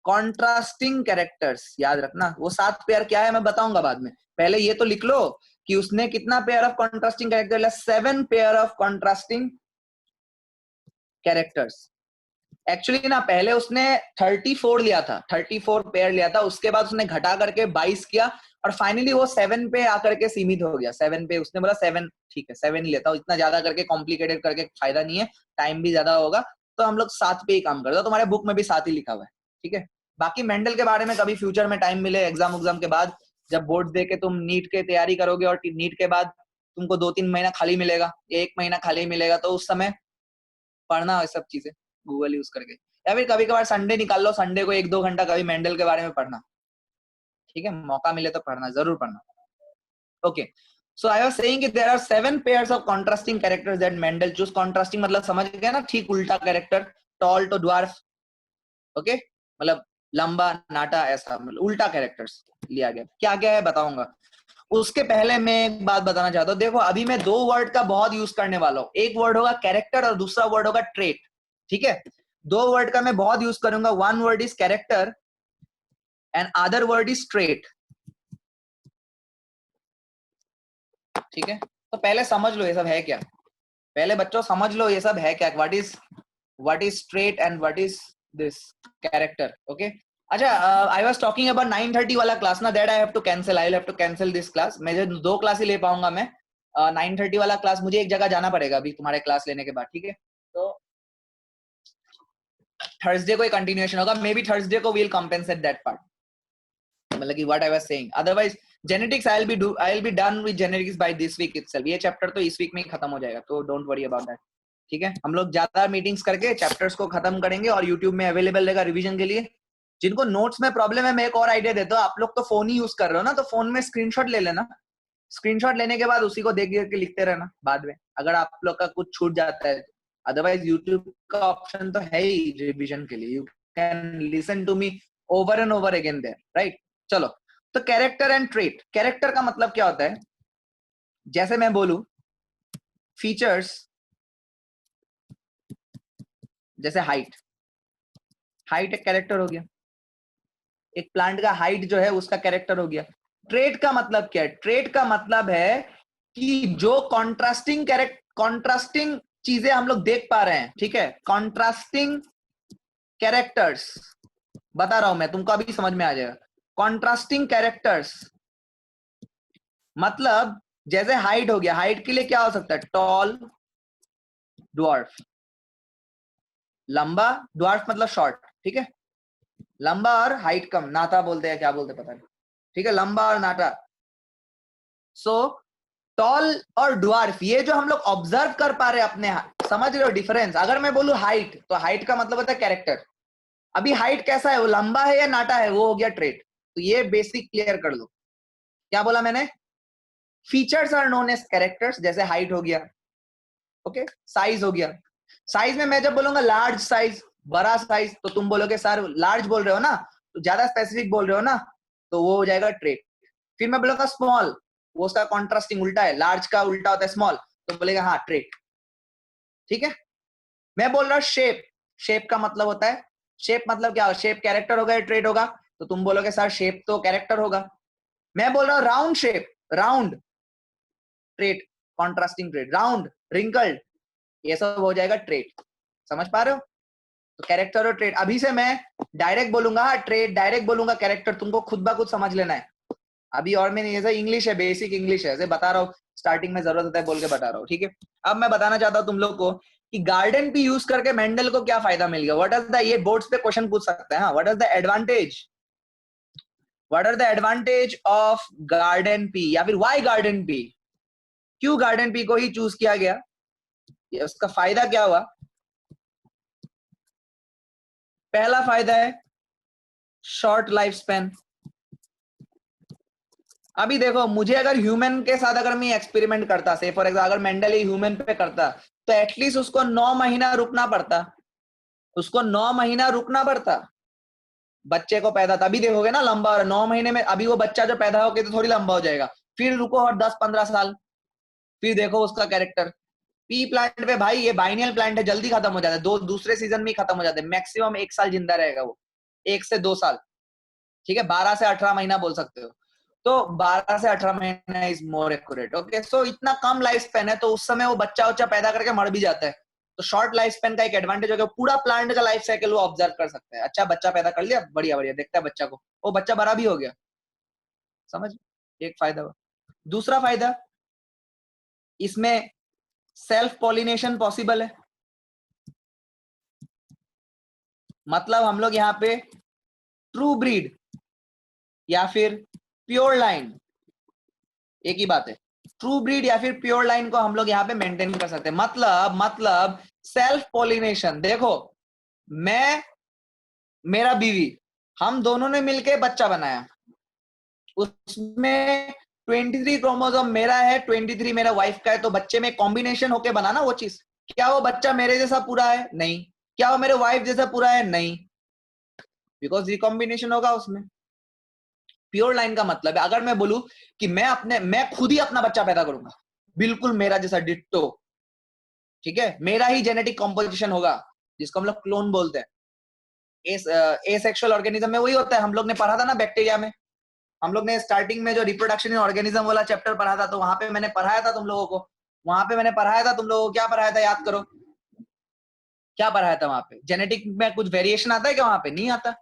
contrasting characters. याद रखना वो 7 पेयर क्या है मैं बताऊंगा बाद में, पहले ये तो लिख लो कि उसने कितना pair of contrasting character? 7 pair of contrasting characters. Actually ना पहले उसने 34 लिया था, 34 पेयर लिया था, उसके बाद उसने घटा करके 22 किया और फाइनली वो 7 पे आकर के सीमित हो गया। 7 पे उसने बोला 7 ठीक है 7 ही लेता हूँ, इतना ज्यादा करके कॉम्प्लिकेटेड करके फायदा नहीं है, टाइम भी ज्यादा होगा, तो हम लोग 7 पे ही काम करते हैं। तुम्हारे बुक में भी 7 ही लिखा हुआ है, ठीक है। बाकी मेंडल के बारे में कभी फ्यूचर में टाइम मिले, एग्जाम के बाद जब बोर्ड दे के तुम नीट के तैयारी करोगे और नीट के बाद तुमको 2-3 महीना खाली मिलेगा, 1 महीना खाली मिलेगा, तो उस समय पढ़ना ये सब चीजें गूगल यूज करके, या फिर कभी कभार संडे निकाल लो, संडे को 1-2 घंटा कभी मेंडल के बारे में पढ़ना, ठीक है, मौका मिले तो पढ़ना, जरूर पढ़ना। Okay, so I was saying कि there are 7 pairs of contrasting characters that Mendel chose. Contrasting मतलब समझ गए ना, ठीक उल्टा character, tall to dwarf, okay, मतलब लंबा नाटा, ऐसा मतलब उल्टा कैरेक्टर्स लिया गया। क्या क्या है बताऊंगा, उसके पहले मैं एक बात बताना चाहता हूँ। देखो अभी मैं 2 वर्ड का बहुत यूज करने वाला हूँ, एक वर्ड होगा कैरेक्टर और दूसरा वर्ड होगा ट्रेट, ठीक है। 2 वर्ड का मैं बहुत यूज करूंगा, one word is character and other word is trait, ठीक है। तो पहले समझ लो ये सब है क्या, पहले बच्चों समझ लो ये सब है क्या, what is trait and what is this character, okay. अच्छा, आई वाज टॉकिंग अबाउट 9:30 वाला क्लास ना, that I have to cancel, I will have to cancel this class. मैं 2 क्लास ही ले पाऊंगा मैं, 9:30 वाला क्लास मुझे एक जगह जाना पड़ेगा अभी तुम्हारे क्लास लेने के बाद, ठीक है। तो थर्सडे को कंटिन्यूएशन होगा, मे बी थर्सडे को विल कंपेंसेट दैट पार्ट, मतलब कि what I was saying. Otherwise genetics I will be done with genetics by this week itself, ये चैप्टर तो इस वीक में ही खत्म हो जाएगा, तो डोंट वरी अबाउट दैट, ठीक है। हम लोग ज्यादा मीटिंग्स करके चैप्टर्स को खत्म करेंगे और यूट्यूब में अवेलेबल रहेगा रिवीजन के लिए। जिनको नोट्स में प्रॉब्लम है, मैं एक और आइडिया देता हूँ, आप लोग तो फोन ही यूज कर रहे हो ना, तो फोन में स्क्रीनशॉट ले लेना, स्क्रीनशॉट लेने के बाद उसी को देख देख के लिखते रहना बाद में, अगर आप लोग का कुछ छूट जाता है। अदरवाइज यूट्यूब का ऑप्शन तो है ही रिवीजन के लिए, you can listen to me over and over again there, right. चलो, तो कैरेक्टर एंड ट्रेट, कैरेक्टर का मतलब क्या होता है? जैसे मैं बोलूं फीचर्स, जैसे हाइट, हाइट एक कैरेक्टर हो गया, एक प्लांट का हाइट जो है उसका कैरेक्टर हो गया। ट्रेट का मतलब क्या है? ट्रेट का मतलब है कि जो कॉन्ट्रास्टिंग चीजें हम लोग देख पा रहे हैं, ठीक है, कॉन्ट्रास्टिंग कैरेक्टर्स बता रहा हूं मैं तुमको, अभी समझ में आ जाएगा। कॉन्ट्रास्टिंग कैरेक्टर्स मतलब जैसे हाइट हो गया, हाइट के लिए क्या हो सकता है? टॉल, ड्वार्फ, लंबा, ड्वार्फ मतलब शॉर्ट, ठीक है, लंबा और हाइट कम, नाटा बोलते हैं क्या बोलते हैं पता नहीं, ठीक है, लंबा और नाटा, सो टॉल और ड्वार्फ, ये जो हम लोग ऑब्जर्व कर पा रहे हैं अपने, समझ रहे हो डिफरेंस? अगर मैं बोलूं हाइट, तो हाइट का मतलब होता है कैरेक्टर। अभी हाइट कैसा है, वो लंबा है या नाटा है, वो हो गया ट्रेट। तो ये बेसिक क्लियर कर लो। क्या बोला मैंने? Features are known as characters, जैसे हाइट हो गया, ओके, साइज हो गया। साइज में मैं जब बोलूंगा लार्ज साइज, बड़ा साइज, तो तुम बोलोगे सर लार्ज बोल रहे हो ना, तो ज्यादा स्पेसिफिक बोल रहे हो ना, तो वो हो जाएगा ट्रेट। फिर मैं बोलूंगा स्मॉल, वो उसका कॉन्ट्रास्टिंग उल्टा है, लार्ज का उल्टा होता है स्मॉल, तो बोलेगा हाँ ट्रेट। ठीक है। मैं बोल रहा हूँ शेप, शेप का मतलब होता है, शेप मतलब क्या, शेप कैरेक्टर होगा या ट्रेट होगा, तो तुम बोलोगे सर शेप तो कैरेक्टर होगा। मैं बोल रहा हूँ round shape, round, trait, contrasting trait, round, wrinkled, ये सब हो जाएगा ट्रेट। समझ पा रहे हो? तो कैरेक्टर और ट्रेट, अभी से मैं डायरेक्ट बोलूंगा ट्रेट, डायरेक्ट बोलूंगा कैरेक्टर, तुमको खुद ब खुद समझ लेना है। अभी और मैं नहीं, ऐसा इंग्लिश है, बेसिक इंग्लिश है, ऐसे बता रहा हूँ, स्टार्टिंग में जरूरत होता है बोल के बता रहा हूँ। ठीक है। अब मैं बताना चाहता हूँ तुम लोग को कि गार्डन पी यूज करके मेंडल को क्या फायदा मिल गया। व्हाट इज द, ये बोर्ड्स पे क्वेश्चन पूछ सकते हैं, what is the advantage, what are the advantage of garden pea, या फिर व्हाई गार्डन पी, क्यों गार्डन पी को ही चूज किया गया, ये उसका फायदा क्या हुआ। पहला फायदा है शॉर्ट लाइफ स्पैन। अभी देखो, मुझे अगर ह्यूमन के साथ अगर मैं एक्सपेरिमेंट करता, से फॉर एग्जाम्पल अगर मेंडल ही ह्यूमन पे करता, तो एटलीस्ट उसको 9 महीना रुकना पड़ता, उसको 9 महीना रुकना पड़ता बच्चे को पैदा। तभी देखोगे ना लंबा, और 9 महीने में अभी वो बच्चा जो पैदा होके तो थोड़ी लंबा हो जाएगा, फिर रुको और 10-15 साल, फिर देखो उसका कैरेक्टर। पी प्लांट पे भाई, ये बाइनियल प्लांट है, जल्दी खत्म हो जाता है, दो दूसरे सीजन में ही खत्म हो जाते हैं, मैक्सिमम 1 साल जिंदा रहेगा वो, 1 से 2 साल। ठीक है, 12 से 18 महीना बोल सकते हो, तो 12 से 18 महीना इज मोर एक्यूरेट। ओके, सो इतना कम लाइफ स्पेन है, तो उस समय वो बच्चा उच्चा पैदा करके मर भी जाता है। तो शॉर्ट लाइफ स्पेन का एक एडवांटेज हो गया, पूरा प्लांट का लाइफ साइकिल वो ऑब्जर्व कर सकते हैं। अच्छा बच्चा पैदा कर लिया, बढ़िया बढ़िया, देखता है बच्चा को, वो बच्चा बड़ा भी हो गया। समझ, एक फायदा हुआ। दूसरा फायदा, इसमें सेल्फ पॉलिनेशन पॉसिबल है। मतलब हम लोग यहाँ पे ट्रू ब्रीड या फिर प्योर लाइन, एक ही बात है, ट्रू ब्रीड या फिर प्योर लाइन को हम लोग यहाँ पे मेंटेन कर सकते हैं। मतलब सेल्फ पॉलिनेशन। देखो, मैं, मेरा बीवी, हम दोनों ने मिलके बच्चा बनाया, उसमें 23 क्रोमोसोम मेरा है, 23 मेरा वाइफ का है, तो बच्चे में कॉम्बिनेशन होके बना ना वो चीज। क्या वो बच्चा मेरे जैसा पूरा है? नहीं। क्या वो मेरे वाइफ जैसा पूरा है? नहीं, बिकॉज रिकॉम्बिनेशन होगा उसमें। प्योर लाइन का मतलब है, अगर मैं बोलूं कि मैं खुद ही अपना बच्चा पैदा करूंगा, बिल्कुल मेरा जैसा डिट्टो, ठीक है, मेरा ही जेनेटिक कॉम्पोजिशन होगा, जिसको हम लोग क्लोन बोलते हैं। एसेक्सुअल ऑर्गेनिज्म में वही होता है, हम लोग ने पढ़ा था ना बैक्टीरिया में, हम लोग ने स्टार्टिंग में जो रिप्रोडक्शन इन ऑर्गेनिज्म वाला चैप्टर पढ़ा था, तो वहां पे मैंने पढ़ाया था तुम लोगों को, वहां पे मैंने पढ़ाया था तुम लोगों को, क्या पढ़ाया था याद करो, क्या पढ़ाया था वहां पे? जेनेटिक में कुछ वेरिएशन आता है क्या? वहां पे नहीं आता।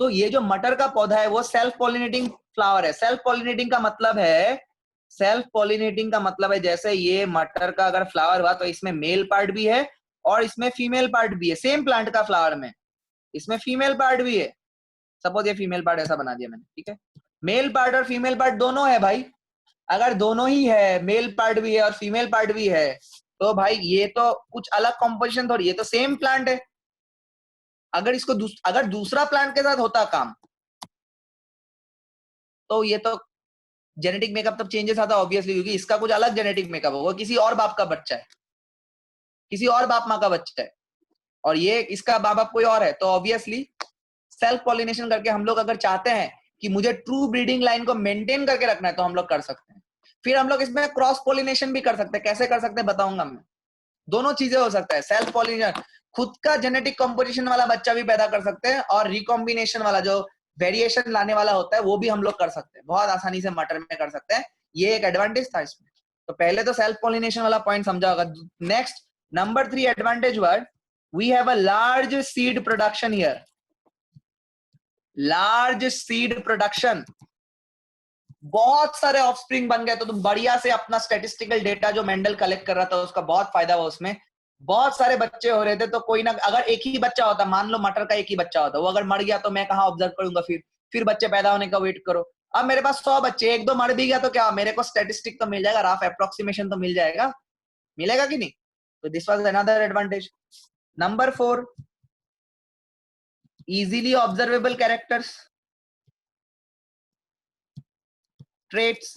तो ये जो मटर का पौधा है वो सेल्फ पॉलिनेटिंग फ्लावर है। सेल्फ पॉलिनेटिंग का मतलब है, सेल्फ पॉलिनेटिंग का मतलब है, जैसे ये मटर का अगर फ्लावर हुआ तो इसमें मेल पार्ट भी है और इसमें फीमेल पार्ट भी है। सेम प्लांट का फ्लावर में इसमें फीमेल पार्ट भी है। सपोज ये फीमेल पार्ट ऐसा बना दिया मैंने, ठीक है, मेल पार्ट और फीमेल पार्ट दोनों है भाई। अगर दोनों ही है, मेल पार्ट भी है और फीमेल पार्ट भी है, तो भाई ये तो कुछ अलग कॉम्पोजिशन थोड़ी, ये तो सेम प्लांट है। अगर इसको अगर दूसरा प्लांट के साथ होता काम, तो ये तो जेनेटिक मेकअप तब चेंजेस आता ऑब्वियसली, क्योंकि इसका कुछ अलग जेनेटिक मेकअप होगा, किसी और बाप का बच्चा है, किसी और बाप माँ का बच्चा है, और ये इसका बाप बाप कोई और है, तो ऑब्वियसली सेल्फ पॉलिनेशन करके हम लोग अगर चाहते हैं कि मुझे ट्रू ब्रीडिंग लाइन को मेंटेन करके रखना है, तो हम लोग कर सकते हैं। फिर हम लोग इसमें क्रॉस पॉलिनेशन भी कर सकते हैं। कैसे कर सकते हैं बताऊंगा मैं। दोनों चीजें हो सकता है, सेल्फ पॉलिनेशन, खुद का जेनेटिक कंपोजिशन वाला बच्चा भी पैदा कर सकते हैं, और रिकॉम्बिनेशन वाला जो वेरिएशन लाने वाला होता है वो भी हम लोग कर सकते हैं, बहुत आसानी से मटर में कर सकते हैं। ये एक एडवांटेज था इसमें। तो पहले तो सेल्फ पॉलिनेशन वाला पॉइंट समझा होगा। Next, number 3 advantage word, we have a large seed production here. Large seed production, बहुत सारे ऑफस्प्रिंग बन गए, तो तुम बढ़िया से अपना स्टैटिस्टिकल डेटा जो मेंडल कलेक्ट कर रहा था उसका बहुत फायदा हुआ उसमें। बहुत सारे बच्चे हो रहे थे, तो कोई ना, अगर एक ही बच्चा होता, मान लो मटर का एक ही बच्चा होता, वो अगर मर गया तो मैं कहाँ ऑब्जर्व करूंगा, फिर बच्चे पैदा होने का वेट करो। अब मेरे पास 100 बच्चे, एक दो मर भी गया तो क्या, मेरे को स्टैटिस्टिक तो मिल जाएगा, रफ अप्रोक्सीमेशन तो मिल जाएगा, मिलेगा कि नहीं? तो this was another advantage. Number 4, easily observable characters, traits.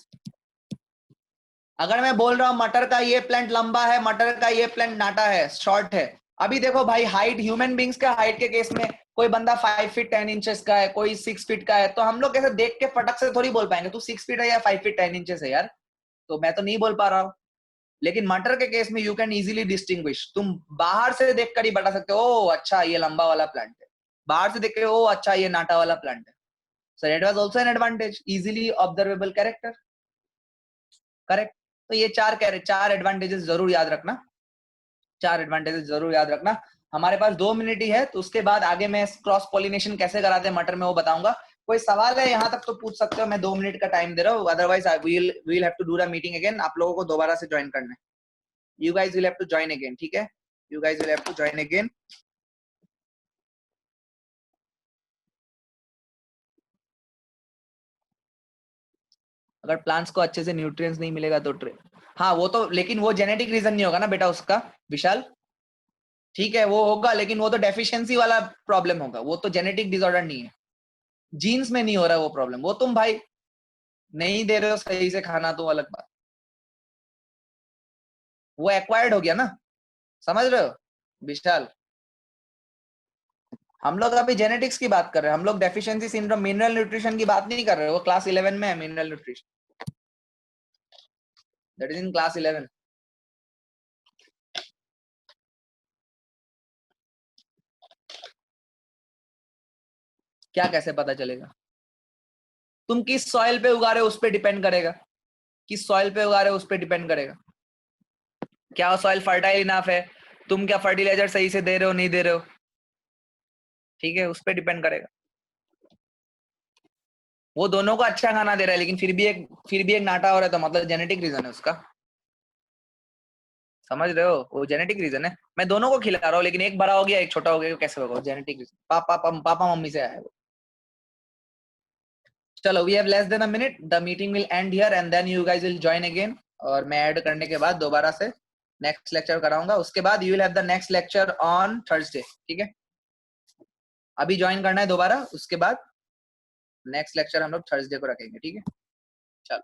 अगर मैं बोल रहा हूं मटर का ये प्लांट लंबा है, मटर का ये प्लांट नाटा है, शॉर्ट है, अभी देखो भाई हाइट, ह्यूमन बींग्स का हाइट के केस में कोई बंदा 5 फीट 10 इंचेस का है, कोई 6 फीट का है, तो हम लोग कैसे देख के फटक से थोड़ी बोल पाएंगे तू 6 फीट है या 5 फीट 10 इंचेस है यार, तो मैं तो नहीं बोल पा रहा हूँ। लेकिन मटर के केस में यू कैन इजीली डिस्टिंग्विश, तुम बाहर से देख कर ही बता सकते हो, ओ अच्छा ये लंबा वाला प्लांट है, बाहर से देख के ओ अच्छा ये नाटा वाला प्लांट है। So it was also an advantage, easily observable character, correct. तो ये चार एडवांटेजेस जरूर याद रखना, 4 एडवांटेजेस जरूर याद रखना। हमारे पास 2 मिनट ही है, तो उसके बाद आगे मैं क्रॉस पॉलिनेशन कैसे कराते हैं मटर में वो बताऊंगा। कोई सवाल है यहाँ तक तो पूछ सकते हो, मैं 2 मिनट का टाइम दे रहा हूँ, otherwise I will have to do the meeting again, आप लोगों को दोबारा से ज्वाइन करना है। You guys will have to join again, ठीक है, you guys will have to join again. अगर प्लांट्स को अच्छे से न्यूट्रिएंट्स नहीं मिलेगा तो हाँ वो तो, लेकिन वो जेनेटिक रीजन नहीं होगा ना बेटा उसका, विशाल, ठीक है वो होगा, लेकिन वो तो डेफिशिएंसी वाला प्रॉब्लम होगा, वो तो जेनेटिक डिसऑर्डर नहीं है, जीन्स में नहीं हो रहा वो प्रॉब्लम, वो तुम भाई नहीं दे रहे हो सही से खाना तो अलग बात, वो एक्वायर्ड हो गया ना, समझ रहे हो विशाल? हम लोग अभी जेनेटिक्स की बात कर रहे हैं, हम लोग डेफिशिएंसी सिंड्रोम मिनरल न्यूट्रिशन की बात नहीं कर रहे, वो क्लास 11 में है mineral nutrition, that is in class 11। क्या कैसे पता चलेगा? तुम किस सॉइल पे उगा रहे हो उस पे डिपेंड करेगा, किस सॉइल पे उगा रहे हो उस पे डिपेंड करेगा, क्या सॉइल फर्टाइल इनफ है, तुम क्या फर्टिलाइजर सही से दे रहे हो नहीं दे रहे हो, ठीक है, उस पे डिपेंड करेगा। वो दोनों को अच्छा खाना दे रहा है, लेकिन फिर भी एक नाटा हो रहा है, तो मतलब जेनेटिक रीजन है उसका, समझ रहे हो? वो जेनेटिक रीजन है, मैं दोनों को खिला रहा हूँ, लेकिन एक बड़ा हो गया एक छोटा हो गया, कैसे होगा? जेनेटिक रीजन, पापा मम्मी से आया है वो। चलो we have less than a minute, the meeting will end here and then you guys will join again, और मैं ऐड करने के बाद दोबारा से नेक्स्ट लेक्चर कराऊंगा, उसके बाद you will have the next lecture on Thursday, ठीक है? अभी ज्वाइन करना है दोबारा, उसके बाद नेक्स्ट लेक्चर हम लोग थर्सडे को रखेंगे, ठीक है? चलो।